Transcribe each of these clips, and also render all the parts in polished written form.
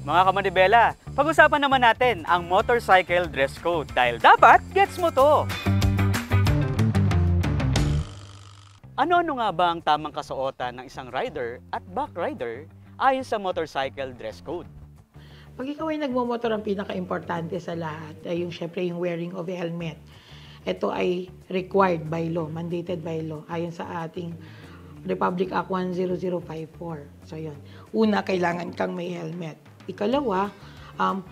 Mga kamanibela, pag-usapan naman natin ang motorcycle dress code dahil dapat gets mo to. Ano-ano nga ba ang tamang kasuotan ng isang rider at back rider ayon sa motorcycle dress code? Pag ikaw ay nagmumotor, ang pinaka-importante sa lahat ay syempre yung wearing of a helmet. Ito ay required by law, mandated by law, ayon sa ating Republic Act 10054. So yun, una, kailangan kang may helmet. Ikalawa, ang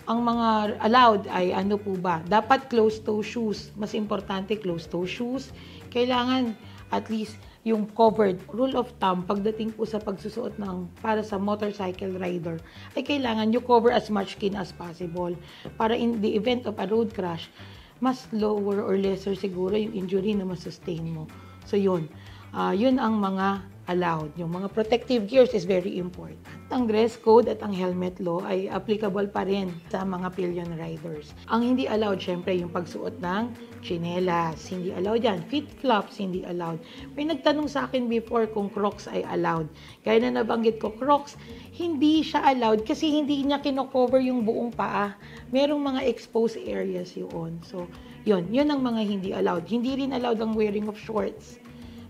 mga allowed ay ano po ba? Dapat closed-toe shoes. Mas importante, closed-toe shoes. Kailangan at least yung covered. Rule of thumb, pagdating po sa pagsusuot para sa motorcycle rider, ay kailangan you cover as much skin as possible. Para in the event of a road crash, mas lower or lesser siguro yung injury na masustain mo. So yun, yun ang mga allowed. Yung mga protective gears is very important. Ang dress code at ang helmet law ay applicable pa rin sa mga pillion riders. Ang hindi allowed, syempre, yung pagsuot ng tsinelas. Hindi allowed yan. Flip-flops, hindi allowed. May nagtanong sa akin before kung Crocs ay allowed. Kaya na nabanggit ko, Crocs, hindi siya allowed kasi hindi niya kinocover yung buong paa. Merong mga exposed areas yun. So, yun ang mga hindi allowed. Hindi rin allowed ang wearing of shorts.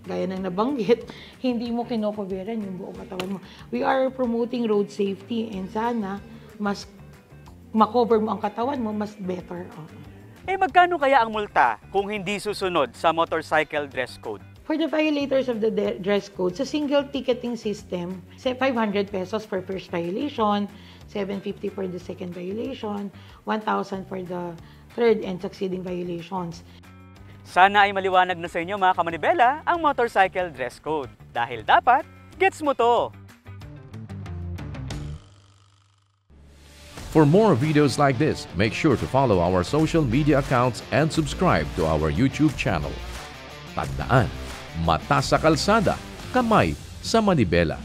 Gaya ng nabanggit, hindi mo kinocoveran yung buong katawan mo. We are promoting road safety and sana mas makover mo ang katawan mo, mas better. Magkano kaya ang multa kung hindi susunod sa motorcycle dress code? For the violators of the dress code, sa single ticketing system, 500 pesos for first violation, 750 for the second violation, 1,000 for the third and succeeding violations. Sana ay maliwanag na sa inyo mga kamanibela ang motorcycle dress code dahil dapat gets mo to! For more videos like this, make sure to follow our social media accounts and subscribe to our YouTube channel. Tandaan, mata sa kalsada, kamay sa manibela.